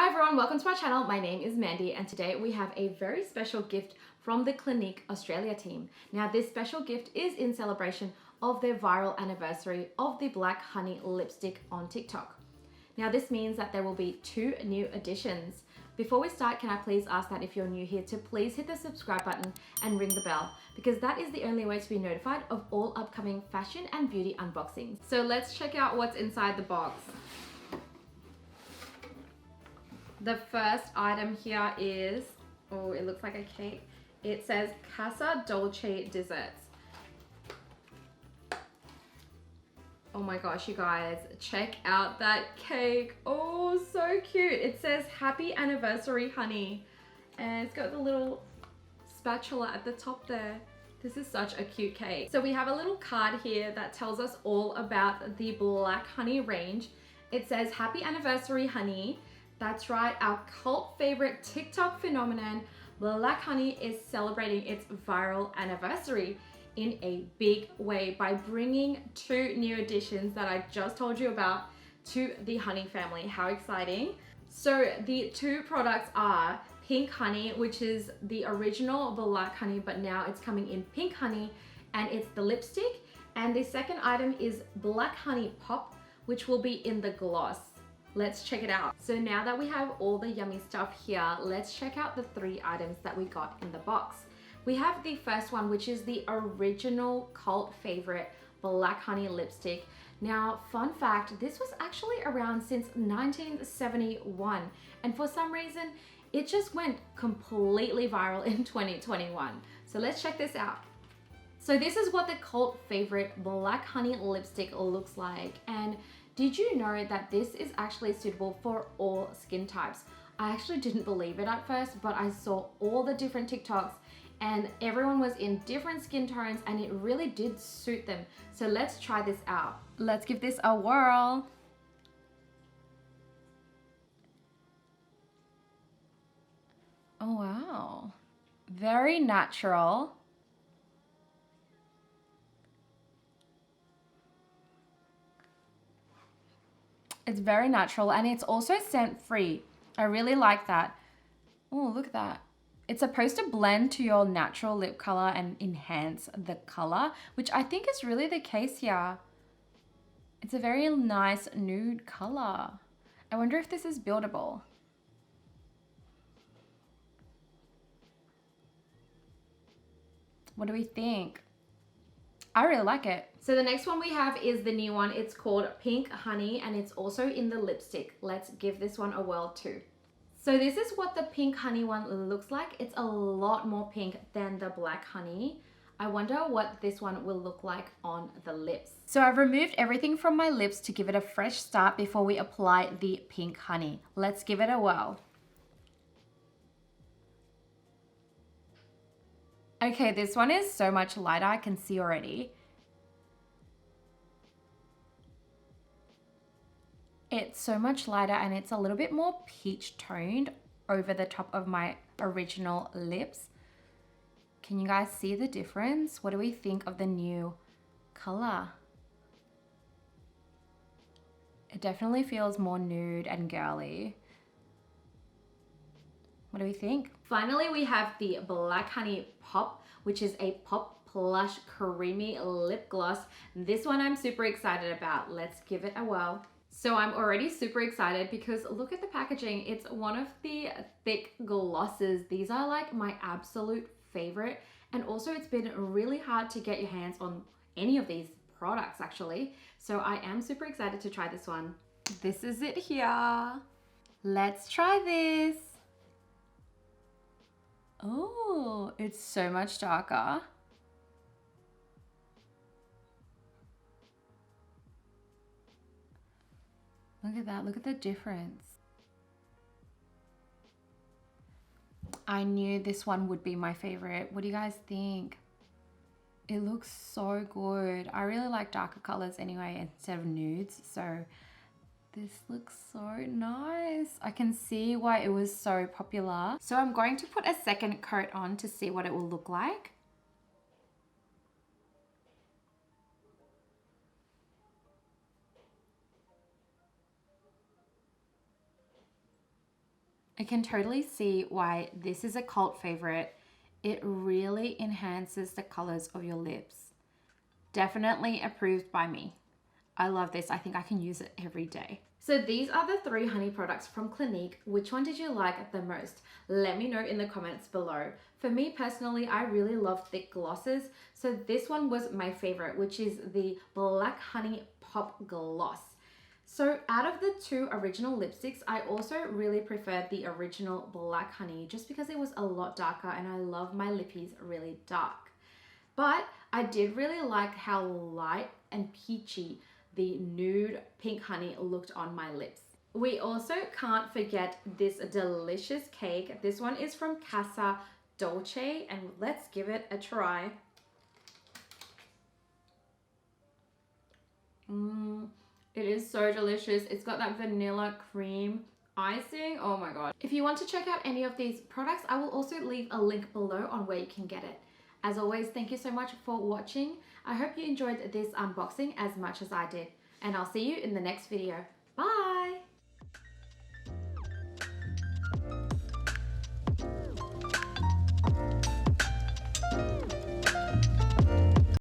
Hi everyone, welcome to my channel. My name is Mandy and today we have a very special gift from the Clinique Australia team. Now this special gift is in celebration of their viral anniversary of the Black Honey lipstick on TikTok. Now this means that there will be 2 new additions. Before we start, can I please ask that if you're new here to please hit the subscribe button and ring the bell, because that is the only way to be notified of all upcoming fashion and beauty unboxings. So let's check out what's inside the box. The first item here is, oh, it looks like a cake. It says Casa Dolce Desserts. Oh my gosh, you guys, check out that cake. Oh, so cute. It says happy anniversary, honey. And it's got the little spatula at the top there. This is such a cute cake. So we have a little card here that tells us all about the Black Honey range. It says happy anniversary, honey. That's right, our cult favorite TikTok phenomenon, Black Honey, is celebrating its viral anniversary in a big way by bringing 2 new additions that I just told you about to the honey family. How exciting. So the 2 products are Pink Honey, which is the original Black Honey, but now it's coming in Pink Honey, and it's the lipstick. And the second item is Black Honey Pop, which will be in the gloss. Let's check it out. So now that we have all the yummy stuff here, let's check out the 3 items that we got in the box. We have the first one, which is the original cult favorite Black Honey lipstick. Now, fun fact, this was actually around since 1971, and for some reason, it just went completely viral in 2021. So let's check this out. So this is what the cult favorite Black Honey lipstick looks like, and did you know that this is actually suitable for all skin types? I actually didn't believe it at first, but I saw all the different TikToks and everyone was in different skin tones and it really did suit them. So let's try this out. Let's give this a whirl. Oh wow, very natural. It's very natural and it's also scent free. I really like that. Oh, look at that. It's supposed to blend to your natural lip color and enhance the color, which I think is really the case here. It's a very nice nude color. I wonder if this is buildable. What do we think? I really like it. So the next one we have is the new one. It's called Pink Honey and it's also in the lipstick. Let's give this one a whirl too. So this is what the Pink Honey one looks like. It's a lot more pink than the Black Honey. I wonder what this one will look like on the lips. So I've removed everything from my lips to give it a fresh start before we apply the Pink Honey. Let's give it a whirl. Okay, this one is so much lighter, I can see already. It's so much lighter and it's a little bit more peach toned over the top of my original lips. Can you guys see the difference? What do we think of the new color? It definitely feels more nude and girly. What do we think? Finally, we have the Black Honey Pop, which is a pop plush creamy lip gloss. This one I'm super excited about. Let's give it a whirl. So I'm already super excited because look at the packaging. It's one of the thick glosses. These are like my absolute favorite. And also it's been really hard to get your hands on any of these products actually. So I am super excited to try this one. This is it here. Let's try this. Oh, it's so much darker. Look at that, look at the difference. I knew this one would be my favorite. What do you guys think? It looks so good. I really like darker colors anyway instead of nudes, so this looks so nice. I can see why it was so popular. So I'm going to put a second coat on to see what it will look like. I can totally see why this is a cult favorite. It really enhances the colors of your lips. Definitely approved by me. I love this. I think I can use it every day. So these are the 3 honey products from Clinique. Which one did you like the most? Let me know in the comments below. For me personally, I really love thick glosses. So this one was my favorite, which is the Black Honey Pop Gloss. So out of the 2 original lipsticks, I also really preferred the original Black Honey just because it was a lot darker and I love my lippies really dark. But I did really like how light and peachy the nude pink honey looked on my lips. We also can't forget this delicious cake. This one is from Casa Dolce and let's give it a try. It is so delicious. It's got that vanilla cream icing. Oh my god. If you want to check out any of these products, I will also leave a link below on where you can get it. As always, thank you so much for watching. I hope you enjoyed this unboxing as much as I did. And I'll see you in the next video. Bye!